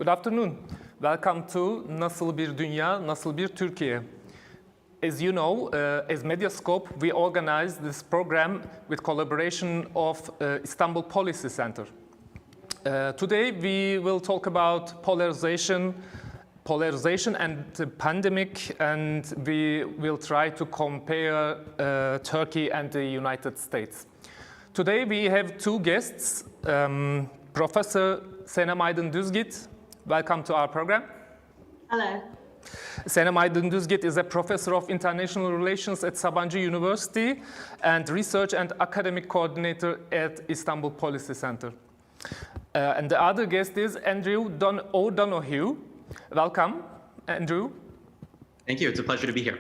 Good afternoon. Welcome to Nasıl bir Dünya, Nasıl bir Türkiye. As you know, as Medyascope, we organize this program with collaboration of Istanbul Policy Center. Today we will talk about polarization and the pandemic, and we will try to compare Turkey and the United States. Today we have two guests, Professor Senem Aydın Düzgit. Welcome to our program. Hello. Senem Aydın Düzgit is a professor of international relations at Sabancı University and research and academic coordinator at Istanbul Policy Center. And the other guest is Andrew O'Donoghue. Welcome, Andrew. Thank you. It's a pleasure to be here.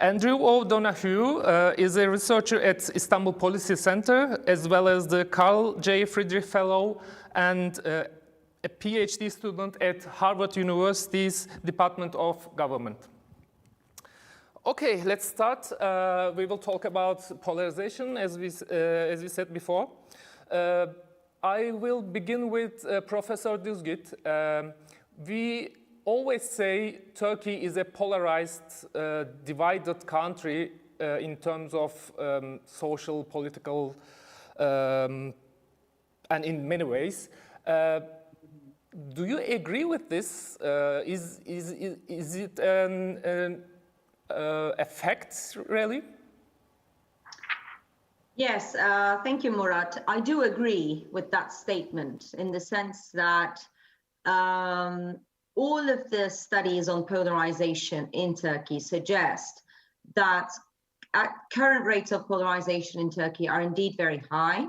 Andrew O'Donoghue is a researcher at Istanbul Policy Center, as well as the Carl J. Friedrich Fellow and a PhD student at Harvard University's Department of Government. Okay, let's start. We will talk about polarization, as we said before. I will begin with Professor Düzgit. We always say Turkey is a polarized, divided country in terms of social, political, and in many ways. Do you agree with this? Is it a fact, really? Yes, thank you, Murat. I do agree with that statement in the sense that all of the studies on polarization in Turkey suggest that current rates of polarization in Turkey are indeed very high,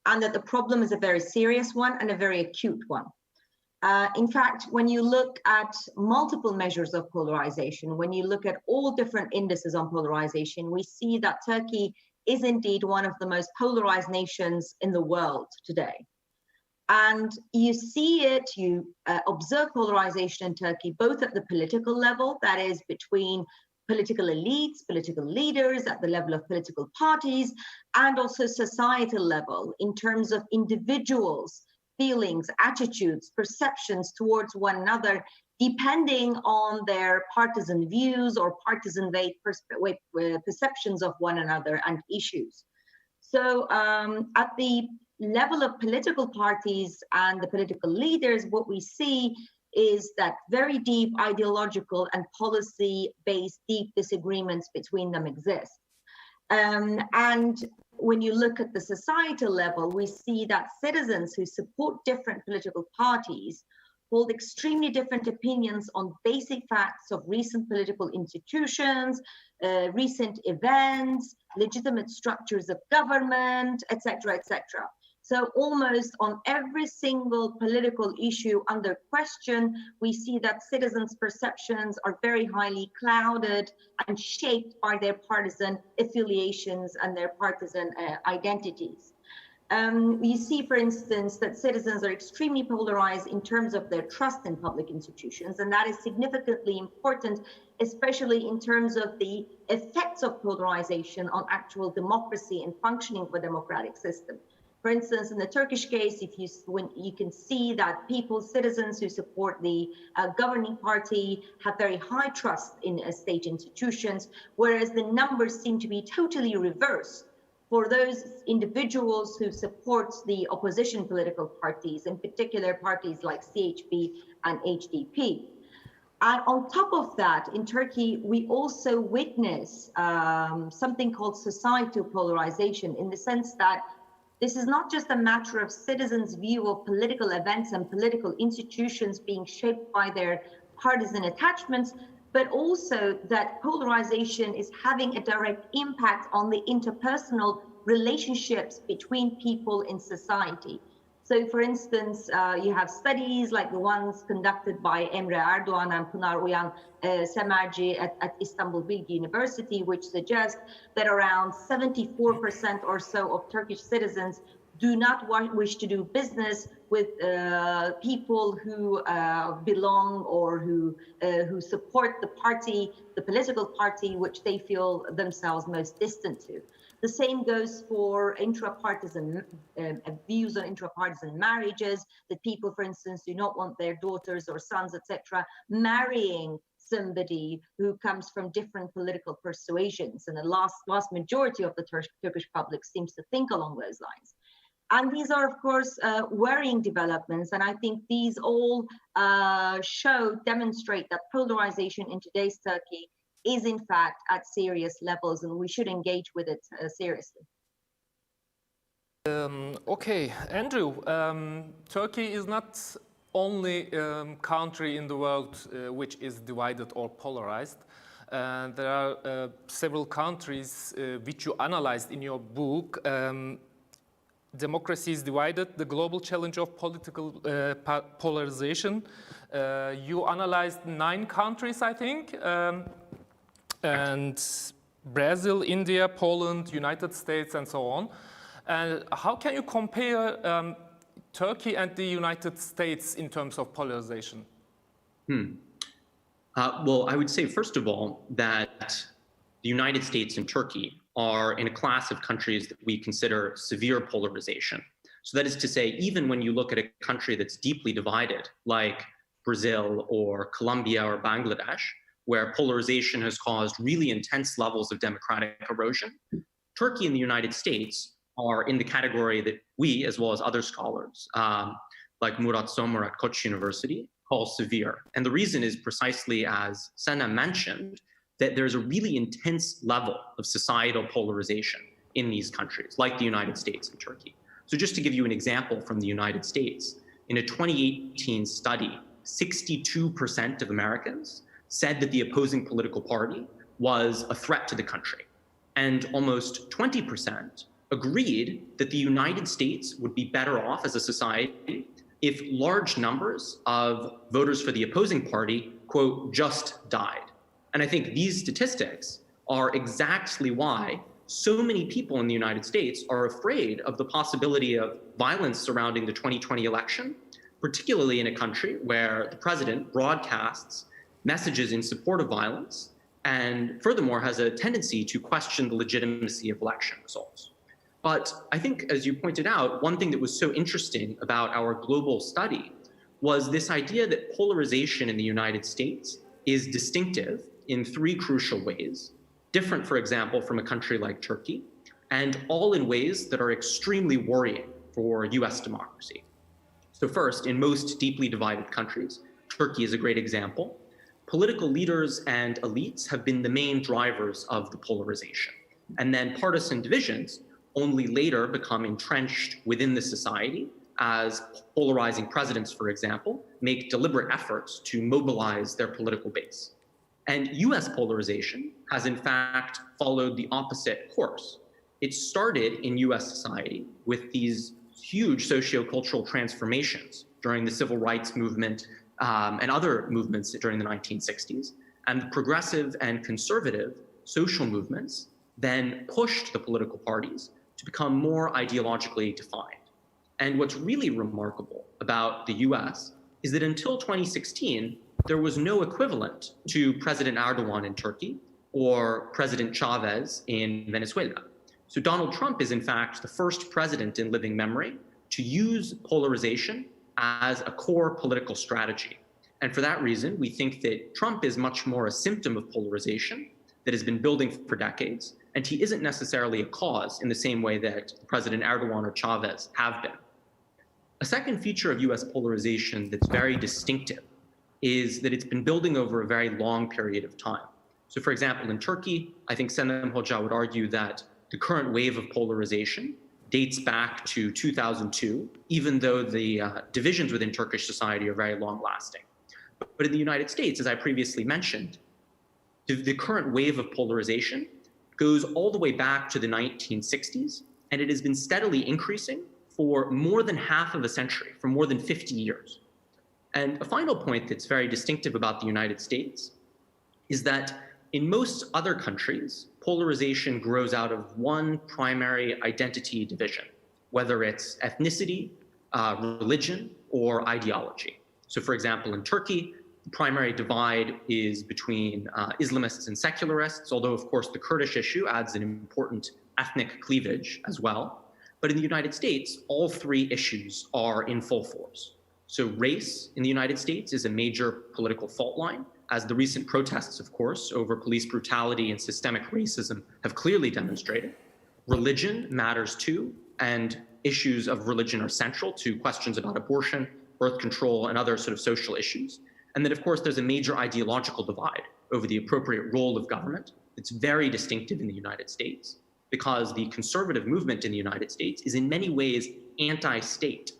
and that the problem is a very serious one and a very acute one. In fact, when you look at multiple measures of polarization, when you look at all different indices on polarization, we see that Turkey is indeed one of the most polarized nations in the world today. And you see it, you observe polarization in Turkey, both at the political level, that is between political elites, political leaders, at the level of political parties, and also societal level in terms of individuals' feelings, attitudes, perceptions towards one another, depending on their partisan views or partisan perceptions of one another and issues. So at the level of political parties and the political leaders, what we see is that very deep ideological and policy-based deep disagreements between them exist. And when you look at the societal level, we see that citizens who support different political parties hold extremely different opinions on basic facts of recent political institutions, recent events, legitimate structures of government, etc., etc. So almost on every single political issue under question, we see that citizens' perceptions are very highly clouded and shaped by their partisan affiliations and their partisan identities. We see, for instance, that citizens are extremely polarized in terms of their trust in public institutions, and that is significantly important, especially in terms of the effects of polarization on actual democracy and functioning of a democratic system. For instance, in the Turkish case, when you can see that citizens who support the governing party have very high trust in state institutions, whereas the numbers seem to be totally reversed for those individuals who support the opposition political parties, in particular parties like CHP and HDP. And on top of that, in Turkey, we also witness something called societal polarization, in the sense that this is not just a matter of citizens' view of political events and political institutions being shaped by their partisan attachments, but also that polarization is having a direct impact on the interpersonal relationships between people in society. So, for instance, you have studies like the ones conducted by Emre Erdoğan and Pınar Uyan Semerci at Istanbul Bilgi University, which suggest that around 74% or so of Turkish citizens do not wish to do business with people who belong or who support the political party which they feel themselves most distant to. The same goes for intra-partisan views on intra-partisan marriages, that people, for instance, do not want their daughters or sons, etc., marrying somebody who comes from different political persuasions. And the vast majority of the Turkish public seems to think along those lines. And these are, of course, worrying developments. And I think these all demonstrate that polarization in today's Turkey is, in fact, at serious levels, and we should engage with it seriously. Okay, Andrew, Turkey is not only country in the world which is divided or polarized. There are several countries which you analyzed in your book. Democracy is divided, the global challenge of political polarization. You analyzed 9 countries, I think, and Brazil, India, Poland, United States, and so on. And how can you compare Turkey and the United States in terms of polarization? Well, I would say, first of all, that the United States and Turkey are in a class of countries that we consider severe polarization. So that is to say, even when you look at a country that's deeply divided, like Brazil or Colombia or Bangladesh, where polarization has caused really intense levels of democratic erosion, Turkey and the United States are in the category that we, as well as other scholars, like Murat Somer at Koç University, call severe. And the reason is precisely as Sana mentioned, that there's a really intense level of societal polarization in these countries, like the United States and Turkey. So just to give you an example from the United States, in a 2018 study, 62% of Americans said that the opposing political party was a threat to the country. And almost 20% agreed that the United States would be better off as a society if large numbers of voters for the opposing party, quote, just died. And I think these statistics are exactly why so many people in the United States are afraid of the possibility of violence surrounding the 2020 election, particularly in a country where the president broadcasts messages in support of violence and furthermore has a tendency to question the legitimacy of election results. But I think, as you pointed out, one thing that was so interesting about our global study was this idea that polarization in the United States is distinctive in 3 crucial ways, different, for example, from a country like Turkey, and all in ways that are extremely worrying for US democracy. So first, in most deeply divided countries, Turkey is a great example, political leaders and elites have been the main drivers of the polarization. And then partisan divisions only later become entrenched within the society as polarizing presidents, for example, make deliberate efforts to mobilize their political base. And US polarization has in fact followed the opposite course. It started in US society with these huge sociocultural transformations during the civil rights movement and other movements during the 1960s. And the progressive and conservative social movements then pushed the political parties to become more ideologically defined. And what's really remarkable about the US is that until 2016, there was no equivalent to President Erdogan in Turkey or President Chavez in Venezuela. So Donald Trump is in fact the first president in living memory to use polarization as a core political strategy. And for that reason, we think that Trump is much more a symptom of polarization that has been building for decades, and he isn't necessarily a cause in the same way that President Erdogan or Chavez have been. A second feature of US polarization that's very distinctive is that it's been building over a very long period of time. So for example, in Turkey, I think Senem Hoca would argue that the current wave of polarization dates back to 2002, even though the divisions within Turkish society are very long lasting. But in the United States, as I previously mentioned, the current wave of polarization goes all the way back to the 1960s, and it has been steadily increasing for more than half of a century, for more than 50 years. And a final point that's very distinctive about the United States is that in most other countries, polarization grows out of one primary identity division, whether it's ethnicity, religion, or ideology. So for example, in Turkey, the primary divide is between Islamists and secularists, although of course the Kurdish issue adds an important ethnic cleavage as well. But in the United States, all three issues are in full force. So race in the United States is a major political fault line, as the recent protests, of course, over police brutality and systemic racism have clearly demonstrated. Religion matters too, and issues of religion are central to questions about abortion, birth control, and other sort of social issues. And then, of course, there's a major ideological divide over the appropriate role of government. It's very distinctive in the United States because the conservative movement in the United States is in many ways anti-state.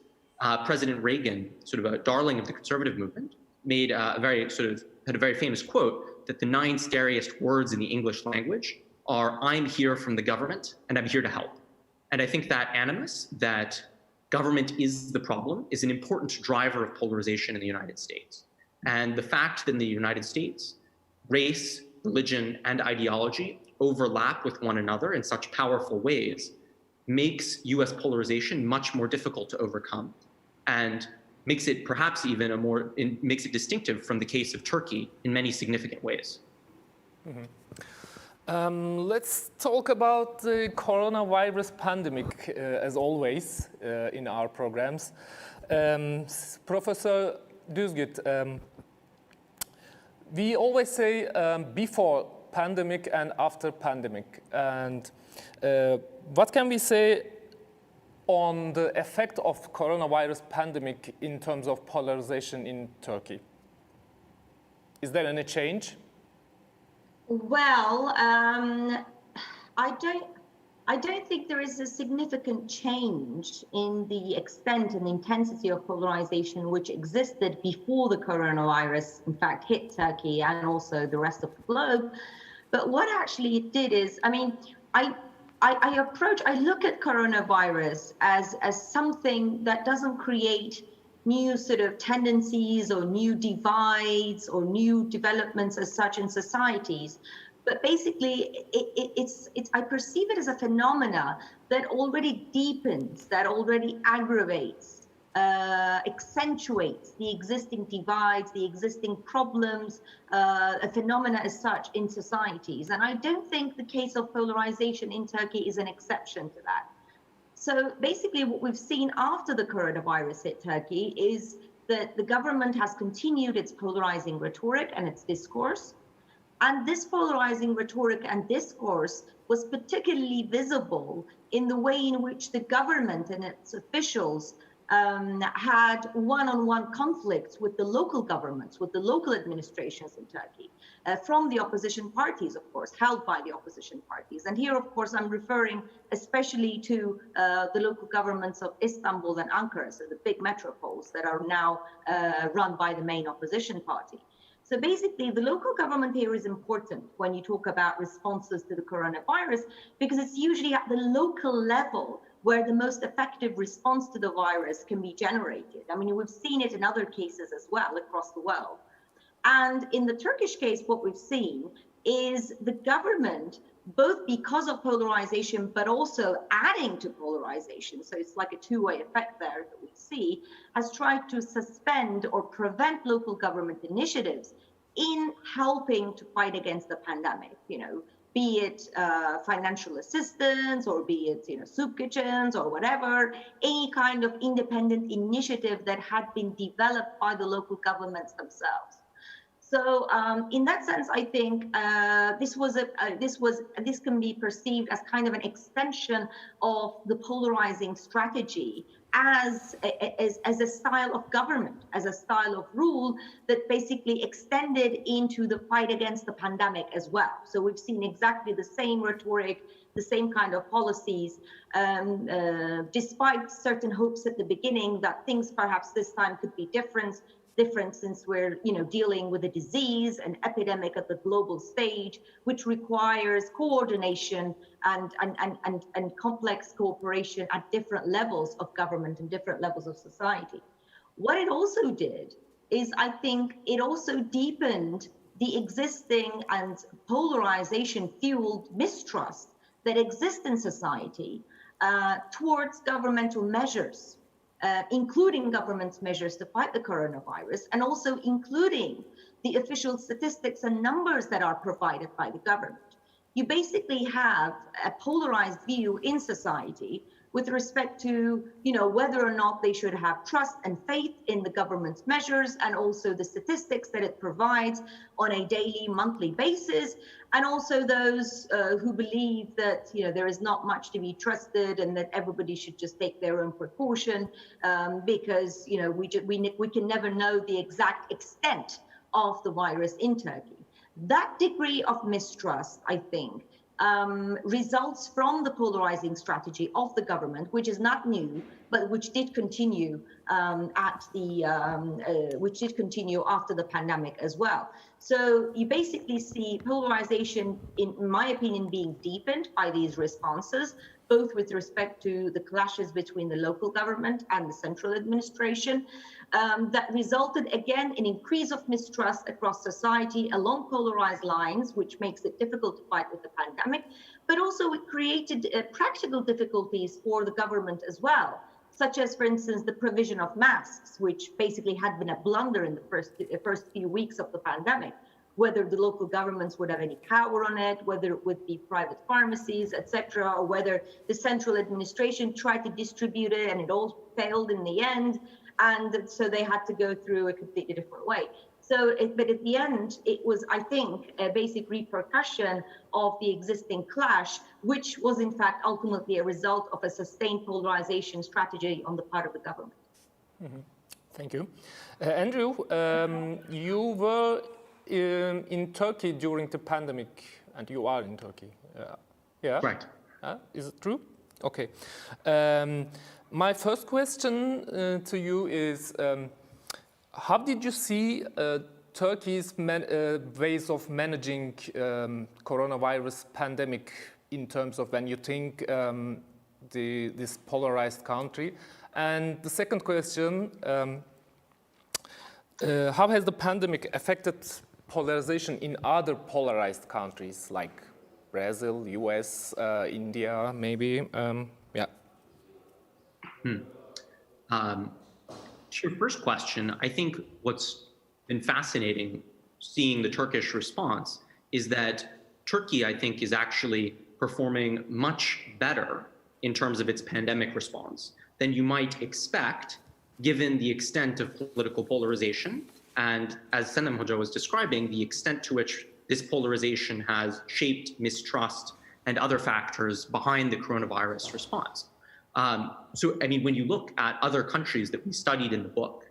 President Reagan, sort of a darling of the conservative movement, made had a very famous quote that the 9 scariest words in the English language are "I'm here from the government and I'm here to help." And I think that animus, that government is the problem, is an important driver of polarization in the United States. And the fact that in the United States, race, religion, and ideology overlap with one another in such powerful ways makes US polarization much more difficult to overcome, and makes it perhaps even makes it distinctive from the case of Turkey in many significant ways. Let's talk about the coronavirus pandemic, as always, in our programs. Professor Düzgüt, we always say before pandemic and after pandemic. And what can we say on the effect of coronavirus pandemic in terms of polarization in Turkey? Is there any change? Well, I don't think there is a significant change in the extent and intensity of polarization which existed before the coronavirus, in fact, hit Turkey and also the rest of the globe. But what actually it did is, I mean, I look at coronavirus as something that doesn't create new sort of tendencies or new divides or new developments as such in societies. But basically, I perceive it as a phenomena that already deepens, that already aggravates, accentuates the existing divides, the existing problems, a phenomena as such in societies. And I don't think the case of polarization in Turkey is an exception to that. So basically what we've seen after the coronavirus hit Turkey is that the government has continued its polarizing rhetoric and its discourse. And this polarizing rhetoric and discourse was particularly visible in the way in which the government and its officials had one-on-one conflicts with the local governments, with the local administrations in Turkey, from the opposition parties, of course, held by the opposition parties. And here, of course, I'm referring especially to the local governments of Istanbul and Ankara, so the big metropoles that are now run by the main opposition party. So basically, the local government here is important when you talk about responses to the coronavirus, because it's usually at the local level where the most effective response to the virus can be generated. I mean, we've seen it in other cases as well across the world. And in the Turkish case, what we've seen is the government, both because of polarization, but also adding to polarization, so it's like a two-way effect there that we see, has tried to suspend or prevent local government initiatives in helping to fight against the pandemic, be it financial assistance or be it soup kitchens or whatever, any kind of independent initiative that had been developed by the local governments themselves. So in that sense, I think this can be perceived as kind of an extension of the polarizing strategy as a style of government, as a style of rule that basically extended into the fight against the pandemic as well. So we've seen exactly the same rhetoric, the same kind of policies, despite certain hopes at the beginning that things perhaps this time could be different since we're dealing with a disease, an epidemic at the global stage, which requires coordination and complex cooperation at different levels of government and different levels of society. What it also did is, I think, it also deepened the existing and polarization-fueled mistrust that exists in society towards governmental measures. Including government's measures to fight the coronavirus, and also including the official statistics and numbers that are provided by the government. you basically have a polarized view in society with respect to, whether or not they should have trust and faith in the government's measures, and also the statistics that it provides on a daily, monthly basis, and also those who believe that, there is not much to be trusted and that everybody should just take their own precaution, because, we can never know the exact extent of the virus in Turkey. That degree of mistrust, I think, results from the polarizing strategy of the government, which is not new, but which did continue after the pandemic as well. So you basically see polarization, in my opinion, being deepened by these responses, both with respect to the clashes between the local government and the central administration, that resulted again in increase of mistrust across society along polarized lines, which makes it difficult to fight with the pandemic, but also it created practical difficulties for the government as well, such as, for instance, the provision of masks, which basically had been a blunder in the first few weeks of the pandemic, whether the local governments would have any power on it, whether it would be private pharmacies, etc., or whether the central administration tried to distribute it and it all failed in the end. And so they had to go through a completely different way. But at the end, it was, I think, a basic repercussion of the existing clash, which was in fact ultimately a result of a sustained polarization strategy on the part of the government. Mm-hmm. Thank you. Andrew, you were in Turkey during the pandemic, and you are in Turkey. Yeah? Right. Is it true? Okay. My first question to you is, how did you see Turkey's ways of managing coronavirus pandemic in terms of when you think this polarized country? And the second question, how has the pandemic affected polarization in other polarized countries like Brazil, US, India, maybe? To your first question, I think what's been fascinating seeing the Turkish response is that Turkey, I think, is actually performing much better in terms of its pandemic response than you might expect, given the extent of political polarization. And as Senem Hoca was describing, the extent to which this polarization has shaped mistrust and other factors behind the coronavirus response. When you look at other countries that we studied in the book,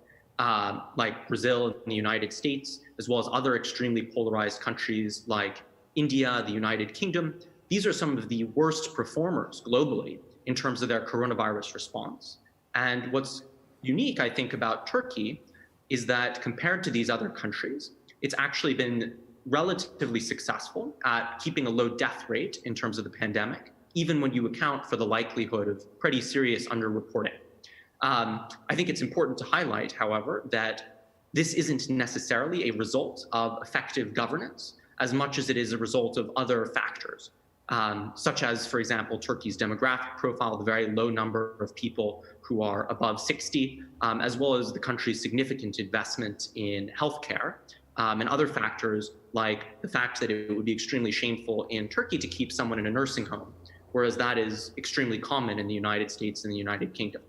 like Brazil and the United States, as well as other extremely polarized countries like India, the United Kingdom, these are some of the worst performers globally in terms of their coronavirus response. And what's unique, I think, about Turkey is that compared to these other countries, it's actually been relatively successful at keeping a low death rate in terms of the pandemic, even when you account for the likelihood of pretty serious underreporting. I think it's important to highlight, however, that this isn't necessarily a result of effective governance as much as it is a result of other factors, such as, for example, Turkey's demographic profile, the very low number of people who are above 60, as well as the country's significant investment in healthcare, and other factors like the fact that it would be extremely shameful in Turkey to keep someone in a nursing home, whereas that is extremely common in the United States and the United Kingdom.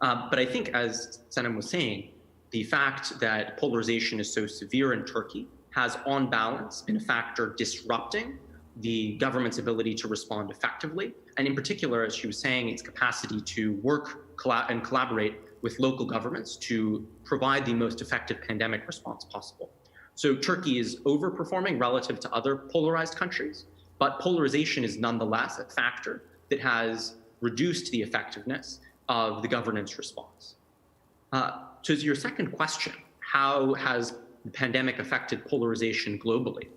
But I think, as Senem was saying, the fact that polarization is so severe in Turkey has, on balance, been a factor disrupting the government's ability to respond effectively, and in particular, as she was saying, its capacity to work and collaborate with local governments to provide the most effective pandemic response possible. So Turkey is overperforming relative to other polarized countries, but polarization is nonetheless a factor that has reduced the effectiveness of the governance response. To your second question, how has the pandemic affected polarization globally?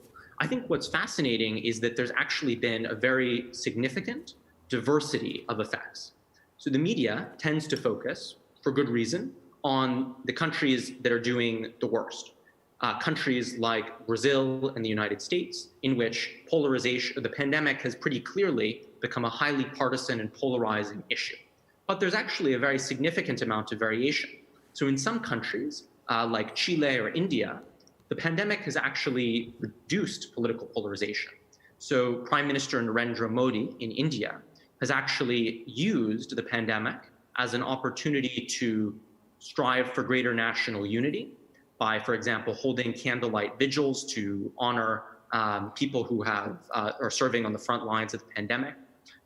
I think what's fascinating is that there's actually been a very significant diversity of effects. So the media tends to focus, for good reason, on the countries that are doing the worst. Countries like Brazil and the United States, in which polarization, the pandemic has pretty clearly become a highly partisan and polarizing issue. But there's actually a very significant amount of variation. So in some countries, like Chile or India, the pandemic has actually reduced political polarization. So Prime Minister Narendra Modi in India has actually used the pandemic as an opportunity to strive for greater national unity by, for example, holding candlelight vigils to honor people who are serving on the front lines of the pandemic.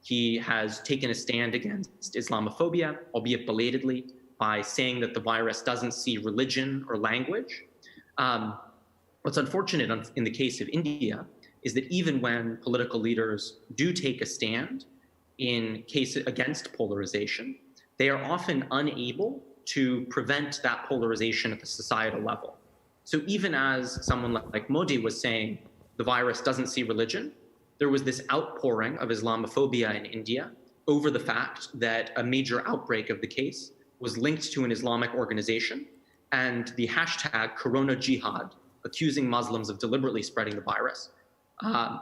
He has taken a stand against Islamophobia, albeit belatedly, by saying that the virus doesn't see religion or language. What's unfortunate in the case of India is that even when political leaders do take a stand in cases against polarization, they are often unable to prevent that polarization at the societal level. So even as someone like Modi was saying, the virus doesn't see religion, there was this outpouring of Islamophobia in India over the fact that a major outbreak of the case was linked to an Islamic organization, and the hashtag Corona Jihad, accusing Muslims of deliberately spreading the virus,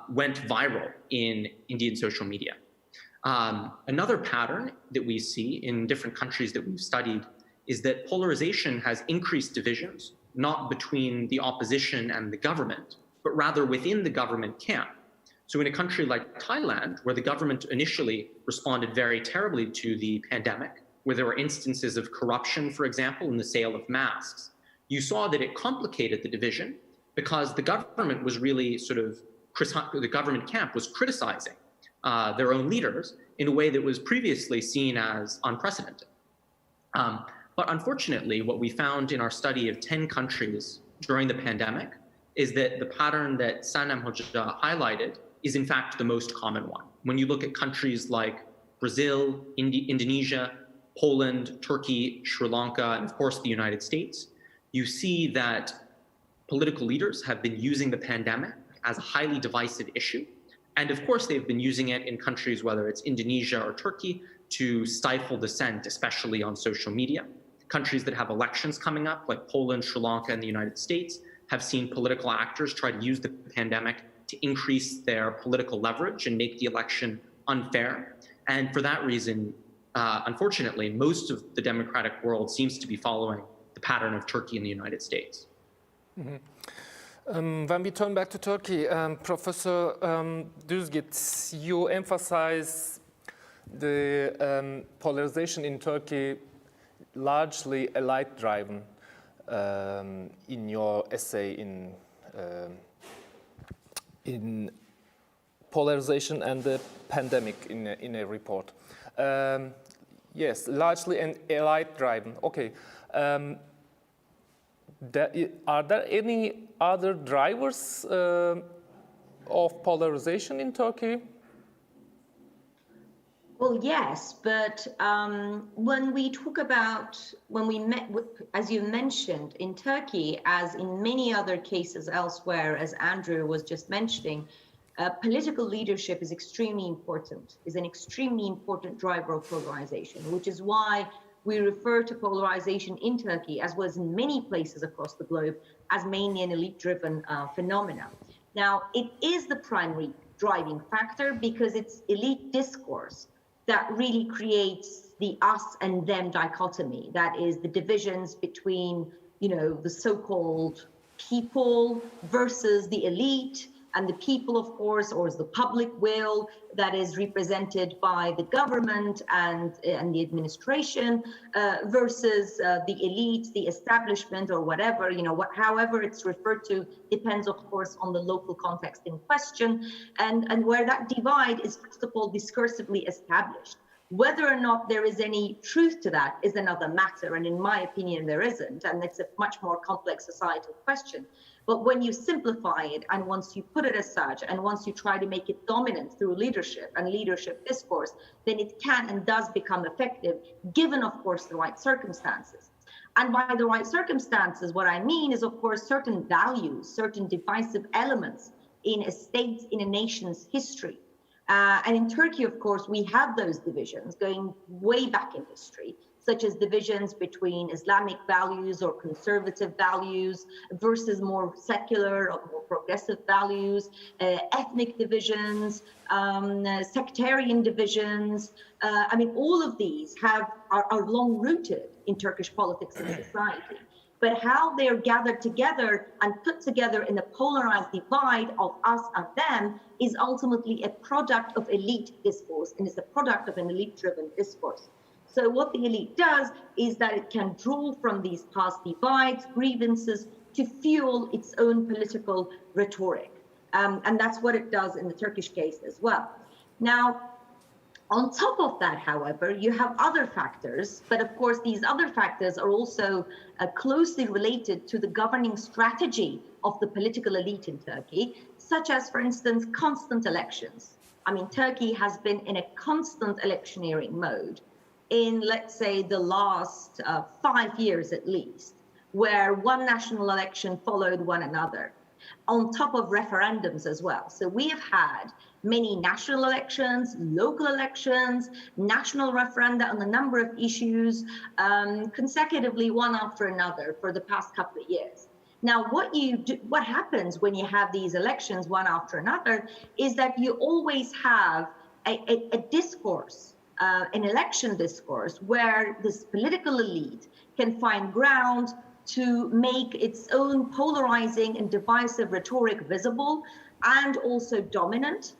went viral in Indian social media. Another pattern that we see in different countries that we've studied is that polarization has increased divisions, not between the opposition and the government, but rather within the government camp. So in a country like Thailand, where the government initially responded very terribly to the pandemic, where there were instances of corruption, for example, in the sale of masks, you saw that it complicated the division because the government was really the government camp was criticizing their own leaders in a way that was previously seen as unprecedented. But unfortunately, what we found in our study of 10 countries during the pandemic is that the pattern that Sanem Hoca highlighted is in fact the most common one. When you look at countries like Brazil, Indonesia, Poland, Turkey, Sri Lanka, and of course the United States, you see that political leaders have been using the pandemic as a highly divisive issue. And of course, they've been using it in countries, whether it's Indonesia or Turkey, to stifle dissent, especially on social media. Countries that have elections coming up, like Poland, Sri Lanka, and the United States, have seen political actors try to use the pandemic to increase their political leverage and make the election unfair. And for that reason, unfortunately, most of the democratic world seems to be following the pattern of Turkey and the United States. Mm-hmm. When we turn back to Turkey, Professor Düzgit, you emphasize the polarization in Turkey largely elite-driven in your essay in Polarization and the Pandemic in a report. Yes, largely an elite-driven. Okay. Are there any other drivers of polarization in Turkey? Well, yes, but when we met, as you mentioned, in Turkey, as in many other cases elsewhere, as Andrew was just mentioning, political leadership is extremely important, is an extremely important driver of polarization, which is why we refer to polarization in Turkey, as well as in many places across the globe, as mainly an elite-driven phenomenon. Now, it is the primary driving factor because it's elite discourse that really creates the us and them dichotomy. That is the divisions between, the so-called people versus the elite, and the people, of course, or the public will that is represented by the government and the administration versus the elite, the establishment, or whatever, however it's referred to depends, of course, on the local context in question, and where that divide is, first of all, discursively established. Whether or not there is any truth to that is another matter, and in my opinion, there isn't, and it's a much more complex societal question. But when you simplify it, and once you put it as such, and once you try to make it dominant through leadership and leadership discourse, then it can and does become effective, given, of course, the right circumstances. And by the right circumstances, what I mean is, of course, certain values, certain divisive elements in a state, in a nation's history. And in Turkey, of course, we have those divisions going way back in history, such as divisions between Islamic values or conservative values versus more secular or more progressive values, ethnic divisions, sectarian divisions. All of these are long rooted in Turkish politics and society. but how they're gathered together and put together in a polarized divide of us and them is ultimately a product of elite discourse, and is a product of an elite-driven discourse. So what the elite does is that it can draw from these past divides, grievances, to fuel its own political rhetoric. And that's what it does in the Turkish case as well. Now, on top of that, however, you have other factors, but of course these other factors are also closely related to the governing strategy of the political elite in Turkey, such as, for instance, constant elections. I mean, Turkey has been in a constant electioneering mode in, let's say, the last 5 years at least, where one national election followed one another, on top of referendums as well. So we have had many national elections, local elections, national referenda on a number of issues, consecutively one after another for the past couple of years. Now, what happens when you have these elections one after another is that you always have a discourse, an election discourse, where this political elite can find ground to make its own polarizing and divisive rhetoric visible and also dominant,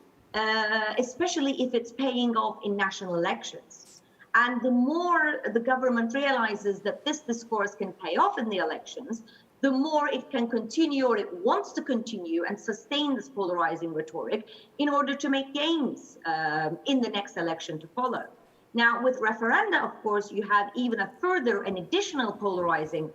especially if it's paying off in national elections. And the more the government realizes that this discourse can pay off in the elections, the more it can continue, or it wants to continue and sustain this polarizing rhetoric in order to make gains in the next election to follow. Now, with referenda, of course, you have even an additional polarizing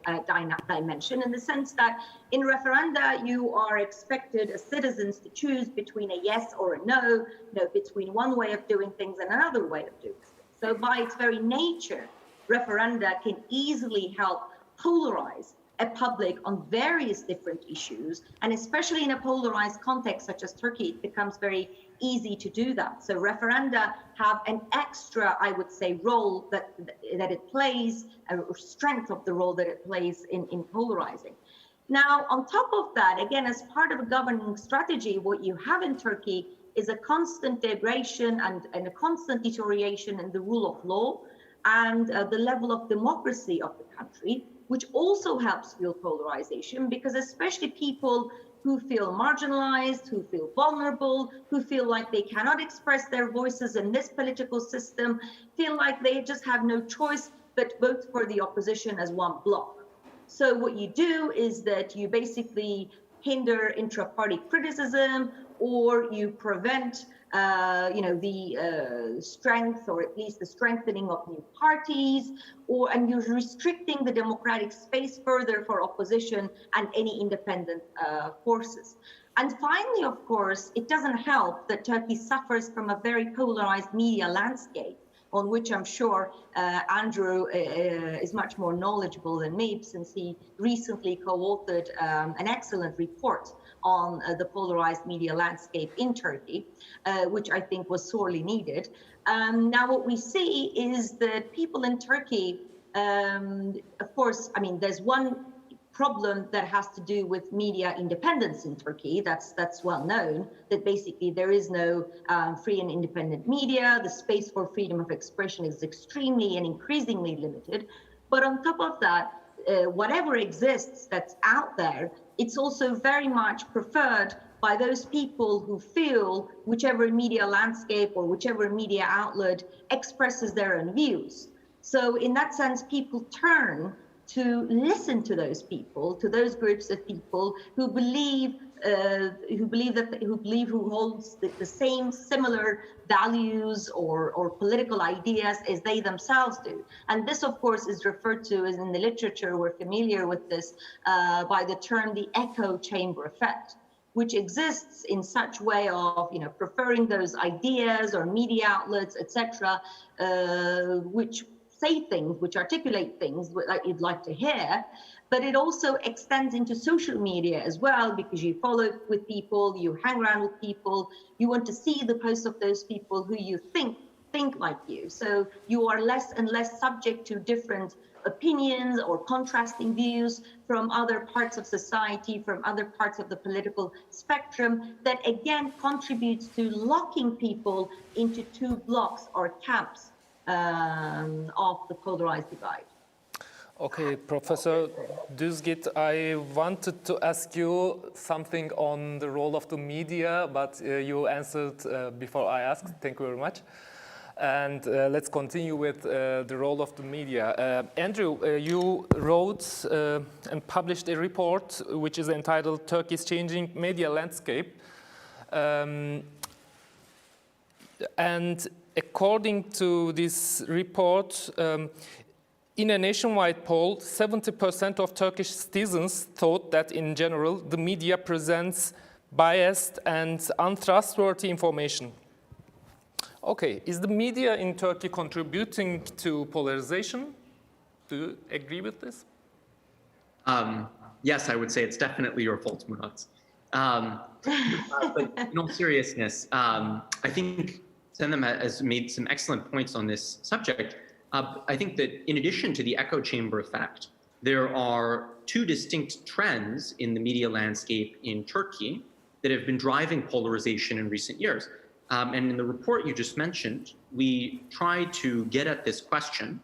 dimension, in the sense that in referenda, you are expected as citizens to choose between a yes or a no, between one way of doing things and another way of doing things. So by its very nature, referenda can easily help polarize a public on various different issues, and especially in a polarized context such as Turkey, it becomes very easy to do that. So referenda have an extra, I would say, role that it plays, or strength of the role that it plays in polarizing. Now, on top of that, again, as part of a governing strategy, what you have in Turkey is a constant degradation and a constant deterioration in the rule of law and the level of democracy of the country, which also helps fuel polarization, because especially people who feel marginalized, who feel vulnerable, who feel like they cannot express their voices in this political system, feel like they just have no choice but vote for the opposition as one bloc. So what you do is that you basically hinder intra-party criticism, or you prevent the strength, or at least the strengthening of new parties, and you're restricting the democratic space further for opposition and any independent forces. And finally, of course, it doesn't help that Turkey suffers from a very polarized media landscape, on which I'm sure Andrew is much more knowledgeable than me, since he recently co-authored an excellent report on the polarized media landscape in Turkey, which I think was sorely needed. Now, what we see is that people in Turkey, of course, I mean, there's one problem that has to do with media independence in Turkey. That's well known, that basically there is no free and independent media. The space for freedom of expression is extremely and increasingly limited. But on top of that, whatever exists that's out there, it's also very much preferred by those people who feel whichever media landscape or whichever media outlet expresses their own views. So in that sense, people turn to listen to those people, to those groups of people who holds the same similar values or political ideas as they themselves do. And this, of course, is referred to, as in the literature, we're familiar with this, by the term the echo chamber effect, which exists in such way of, preferring those ideas or media outlets, etc., which say things, which articulate things like you'd like to hear, but it also extends into social media as well, because you follow with people, you hang around with people, you want to see the posts of those people who you think like you. So you are less and less subject to different opinions or contrasting views from other parts of society, from other parts of the political spectrum, that again contributes to locking people into two blocks or camps of the polarized divide. Okay, Professor, Düzgit, I wanted to ask you something on the role of the media, but you answered before I asked. Thank you very much. And let's continue with the role of the media. Andrew, you wrote and published a report which is entitled Turkey's Changing Media Landscape. And according to this report, in a nationwide poll, 70% of Turkish citizens thought that in general the media presents biased and untrustworthy information. Okay, is the media in Turkey contributing to polarization? Do you agree with this? Yes, I would say it's definitely your fault, Murat. But in all seriousness, I think Senem has made some excellent points on this subject. I think that in addition to the echo chamber effect, there are two distinct trends in the media landscape in Turkey that have been driving polarization in recent years. And in the report you just mentioned, we tried to get at this question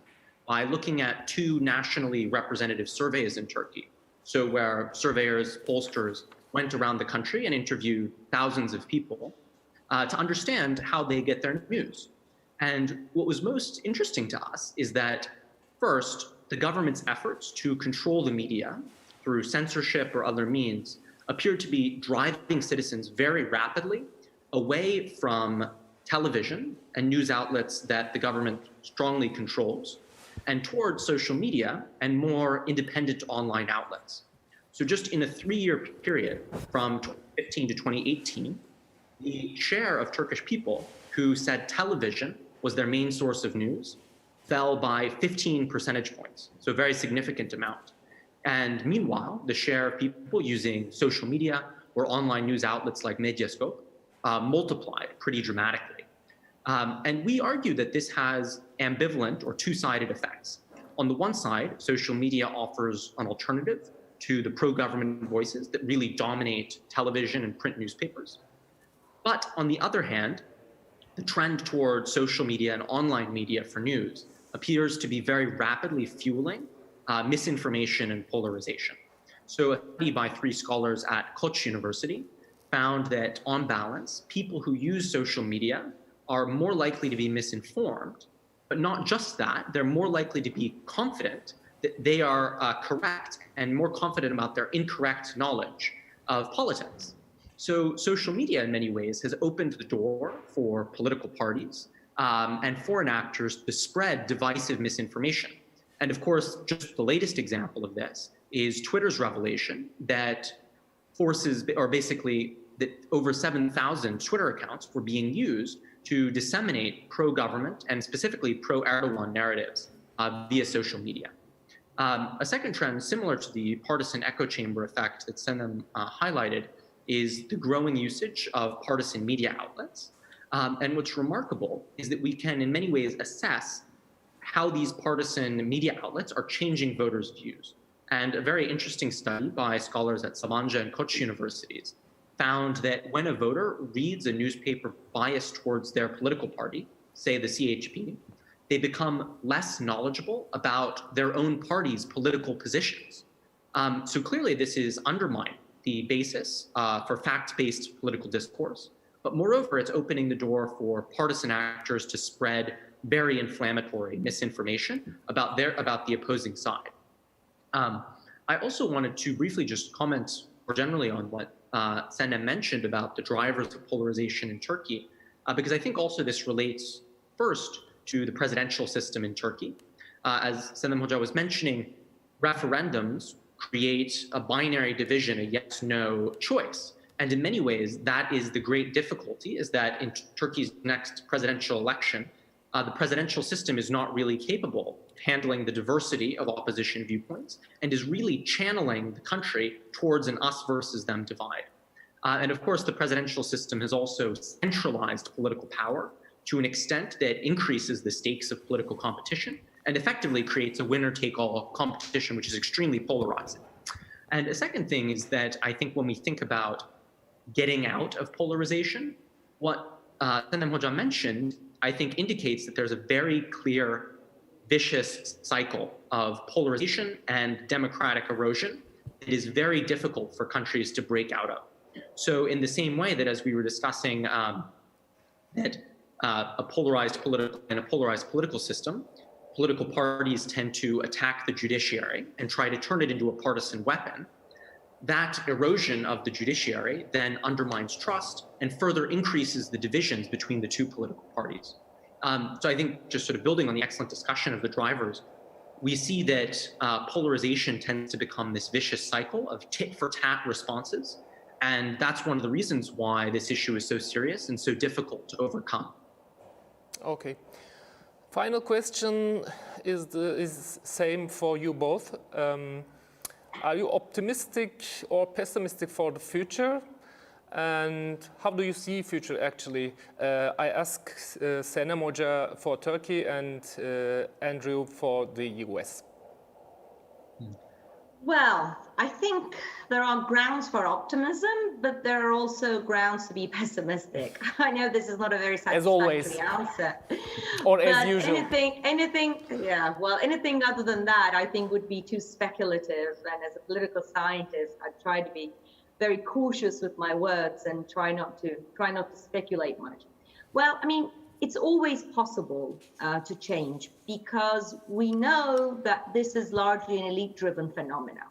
by looking at two nationally representative surveys in Turkey. So where surveyors, pollsters went around the country and interviewed thousands of people to understand how they get their news. And what was most interesting to us is that, first, the government's efforts to control the media through censorship or other means appeared to be driving citizens very rapidly away from television and news outlets that the government strongly controls and towards social media and more independent online outlets. So just in a 3-year period from 2015 to 2018, the share of Turkish people who said television was their main source of news fell by 15 percentage points, so a very significant amount. And meanwhile, the share of people using social media or online news outlets like Medyascope multiplied pretty dramatically. And we argue that this has ambivalent or two-sided effects. On the one side, social media offers an alternative to the pro-government voices that really dominate television and print newspapers. But on the other hand, the trend toward social media and online media for news appears to be very rapidly fueling misinformation and polarization. So a study by 3 scholars at Koç University found that, on balance, people who use social media are more likely to be misinformed, but not just that, they're more likely to be confident that they are correct and more confident about their incorrect knowledge of politics. So social media in many ways has opened the door for political parties and foreign actors to spread divisive misinformation. And of course, just the latest example of this is Twitter's revelation that forces, or basically that over 7,000 Twitter accounts were being used to disseminate pro-government and specifically pro-Erdogan narratives via social media. A second trend similar to the partisan echo chamber effect that Senem highlighted is the growing usage of partisan media outlets. And what's remarkable is that we can in many ways assess how these partisan media outlets are changing voters' views. And a very interesting study by scholars at Sabancı and Koç universities found that when a voter reads a newspaper biased towards their political party, say the CHP, they become less knowledgeable about their own party's political positions. So clearly this is undermining the basis for fact-based political discourse. But moreover, it's opening the door for partisan actors to spread very inflammatory misinformation about the opposing side. I also wanted to briefly just comment more generally on what Senem mentioned about the drivers of polarization in Turkey, because I think also this relates first to the presidential system in Turkey. As Senem Hoca was mentioning, referendums create a binary division, a yes-no choice. And in many ways, that is the great difficulty, is that in Turkey's next presidential election, the presidential system is not really capable of handling the diversity of opposition viewpoints and is really channeling the country towards an us versus them divide. And of course, the presidential system has also centralized political power to an extent that increases the stakes of political competition and effectively creates a winner-take-all competition, which is extremely polarizing. And a second thing is that I think when we think about getting out of polarization, what Senem Hoca mentioned, I think indicates that there's a very clear vicious cycle of polarization and democratic erosion that is very difficult for countries to break out of. So in the same way that, as we were discussing, that a polarized political system, political parties tend to attack the judiciary and try to turn it into a partisan weapon, that erosion of the judiciary then undermines trust and further increases the divisions between the two political parties. So I think, just sort of building on the excellent discussion of the drivers, we see that polarization tends to become this vicious cycle of tit-for-tat responses. And that's one of the reasons why this issue is so serious and so difficult to overcome. Okay. Final question is same for you both. Are you optimistic or pessimistic for the future? And how do you see future actually? I ask Senem Hoca for Turkey and Andrew for the US. Well, I think there are grounds for optimism, but there are also grounds to be pessimistic. I know this is not a very satisfactory answer. Or as usual. Anything other than that, I think would be too speculative. And as a political scientist, I try to be very cautious with my words and try not to speculate much. Well, I mean, it's always possible to change, because we know that this is largely an elite-driven phenomenon.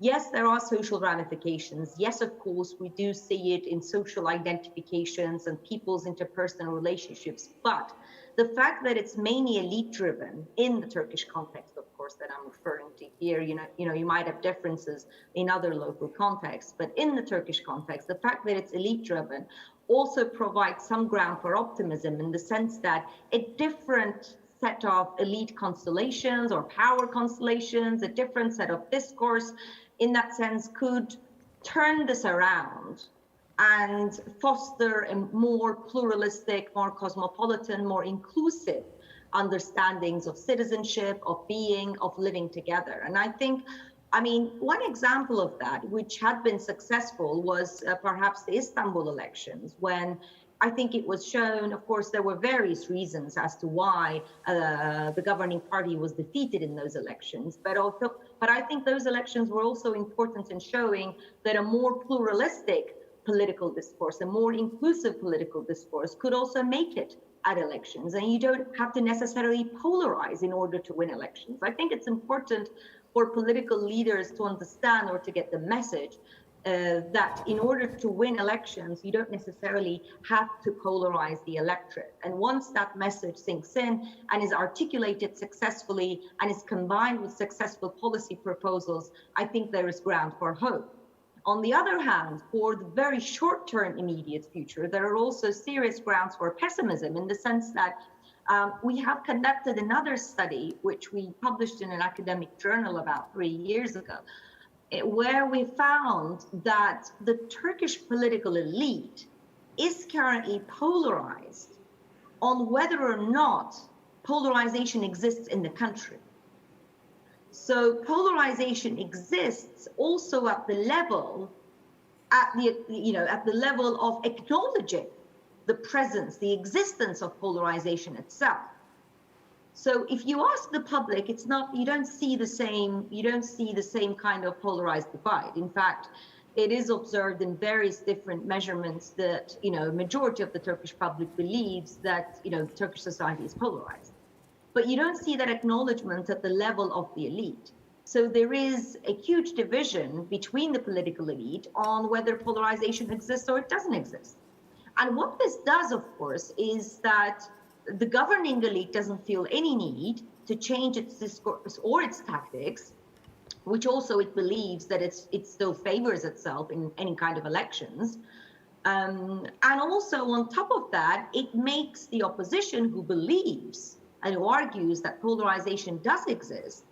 Yes, there are social ramifications. Yes, of course, we do see it in social identifications and people's interpersonal relationships. But the fact that it's mainly elite-driven in the Turkish context, of course, that I'm referring to here, you might have differences in other local contexts, but in the Turkish context, the fact that it's elite-driven also provides some ground for optimism, in the sense that a different set of elite constellations or power constellations, a different set of discourse, in that sense, could turn this around and foster a more pluralistic, more cosmopolitan, more inclusive understandings of citizenship, of being, of living together. And I think, one example of that, which had been successful, was perhaps the Istanbul elections, when I think it was shown, of course, there were various reasons as to why the governing party was defeated in those elections. But I think those elections were also important in showing that a more pluralistic political discourse, a more inclusive political discourse, could also make it at elections. And you don't have to necessarily polarize in order to win elections. I think it's important for political leaders to understand, or to get the message, that in order to win elections, you don't necessarily have to polarize the electorate. And once that message sinks in and is articulated successfully and is combined with successful policy proposals, I think there is ground for hope. On the other hand, for the very short-term immediate future, there are also serious grounds for pessimism, in the sense that we have conducted another study, which we published in an academic journal about 3 years ago, where we found that the Turkish political elite is currently polarized on whether or not polarization exists in the country. So polarization exists also at the level, at the level of acknowledging the presence, the existence of polarization itself. So if you ask the public, it's not, you don't see the same kind of polarized divide. In fact, it is observed in various different measurements that, majority of the Turkish public believes that, Turkish society is polarized. But you don't see that acknowledgement at the level of the elite. So there is a huge division between the political elite on whether polarization exists or it doesn't exist. And what this does, of course, is that the governing elite doesn't feel any need to change its discourse or its tactics, which also it believes that it still favors itself in any kind of elections. And also on top of that, it makes the opposition, who believes and who argues that polarization does exist,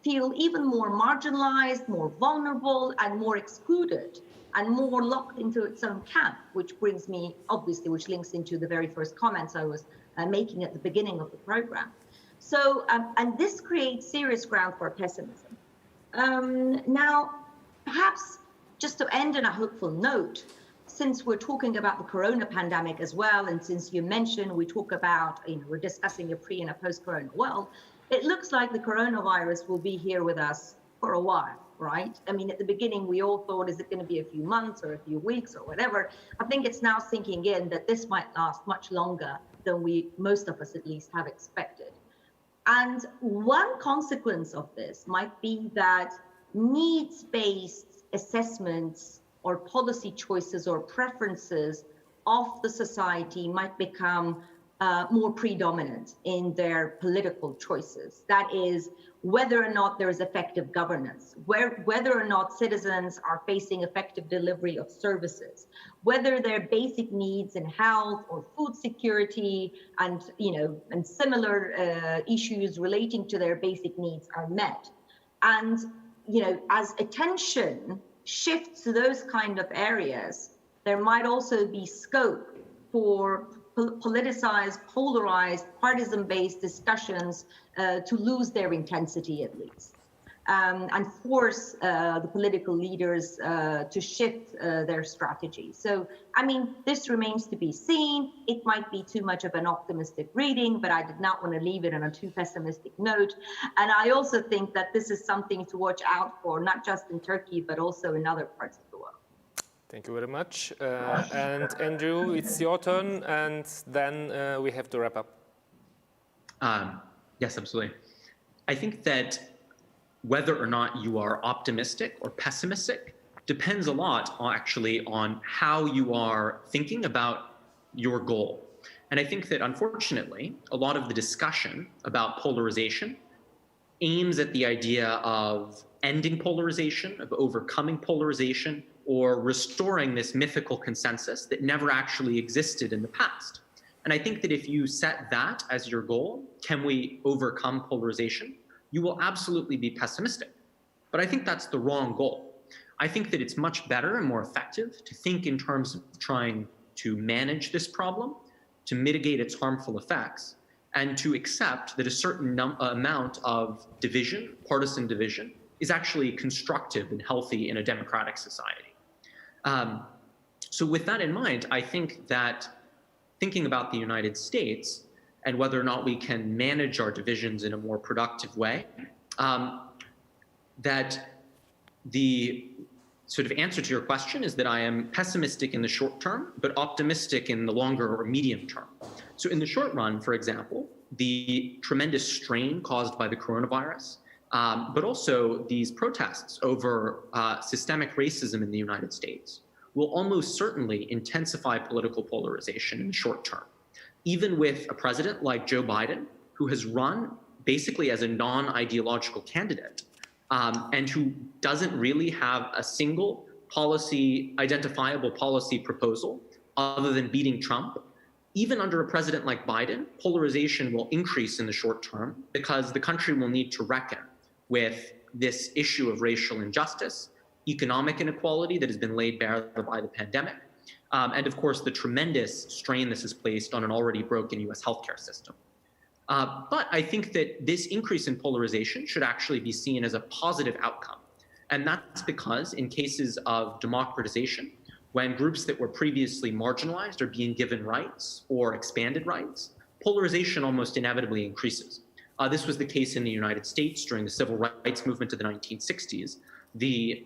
feel even more marginalized, more vulnerable, and more excluded, and more locked into its own camp, which brings me, obviously, which links into the very first comments I was making at the beginning of the program. So, and this creates serious ground for pessimism. Now, perhaps just to end on a hopeful note, since we're talking about the corona pandemic as well, and since you mentioned we talk about, we're discussing a pre and a post-corona world, it looks like the coronavirus will be here with us for a while, right? I mean, at the beginning, we all thought, is it going to be a few months or a few weeks or whatever? I think it's now sinking in that this might last much longer than most of us at least, have expected. And one consequence of this might be that needs-based assessments or policy choices or preferences of the society might become more predominant in their political choices. That is, whether or not there is effective governance, whether or not citizens are facing effective delivery of services, whether their basic needs in health or food security and similar issues relating to their basic needs are met. And as attention shifts to those kind of areas, there might also be scope for politicized, polarized, partisan-based discussions to lose their intensity at least, and force the political leaders to shift their strategy. So, I mean, this remains to be seen. It might be too much of an optimistic reading, but I did not want to leave it on a too pessimistic note. And I also think that this is something to watch out for, not just in Turkey, but also in other parts of the world. Thank you very much. And Andrew, it's your turn, and then we have to wrap up. Yes, absolutely. I think that whether or not you are optimistic or pessimistic depends a lot actually on how you are thinking about your goal. And I think that unfortunately, a lot of the discussion about polarization aims at the idea of ending polarization, of overcoming polarization, or restoring this mythical consensus that never actually existed in the past. And I think that if you set that as your goal, can we overcome polarization, you will absolutely be pessimistic. But I think that's the wrong goal. I think that it's much better and more effective to think in terms of trying to manage this problem, to mitigate its harmful effects, and to accept that a certain amount of division, partisan division, is actually constructive and healthy in a democratic society. So with that in mind, I think that thinking about the United States and whether or not we can manage our divisions in a more productive way, that the sort of answer to your question is that I am pessimistic in the short term, but optimistic in the longer or medium term. So in the short run, for example, the tremendous strain caused by the coronavirus, but also these protests over systemic racism in the United States will almost certainly intensify political polarization in the short term. Even with a president like Joe Biden, who has run basically as a non-ideological candidate, and who doesn't really have a single identifiable policy proposal other than beating Trump, even under a president like Biden, polarization will increase in the short term because the country will need to reckon with this issue of racial injustice, economic inequality that has been laid bare by the pandemic, and of course the tremendous strain this has placed on an already broken US healthcare system. But I think that this increase in polarization should actually be seen as a positive outcome. And that's because in cases of democratization, when groups that were previously marginalized are being given rights or expanded rights, polarization almost inevitably increases. This was the case in the United States during the civil rights movement of the 1960s. The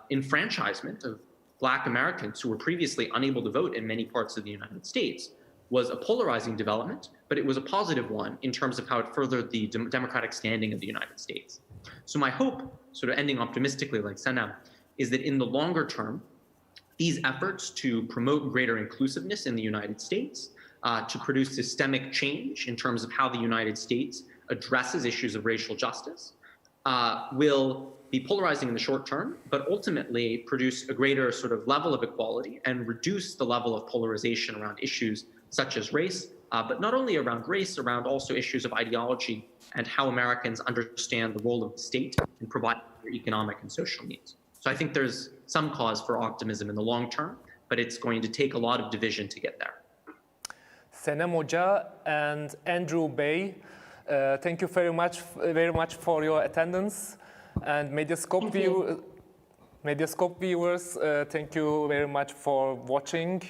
enfranchisement of Black Americans who were previously unable to vote in many parts of the United States was a polarizing development, but it was a positive one in terms of how it furthered the democratic standing of the United States. So my hope, sort of ending optimistically like Senem, is that in the longer term, these efforts to promote greater inclusiveness in the United States, to produce systemic change in terms of how the United States addresses issues of racial justice, will be polarizing in the short term, but ultimately produce a greater sort of level of equality and reduce the level of polarization around issues such as race, but not only around race, around also issues of ideology and how Americans understand the role of the state in providing their economic and social needs. So I think there's some cause for optimism in the long term, but it's going to take a lot of division to get there. Senem Hoca and Andrew Bey, thank you very much for your attendance. And Medyascope viewers, thank you very much for watching.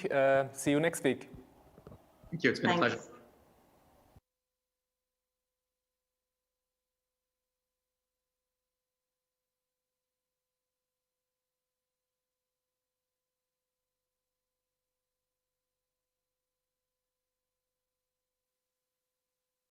See you next week. Thank you. It's been a pleasure.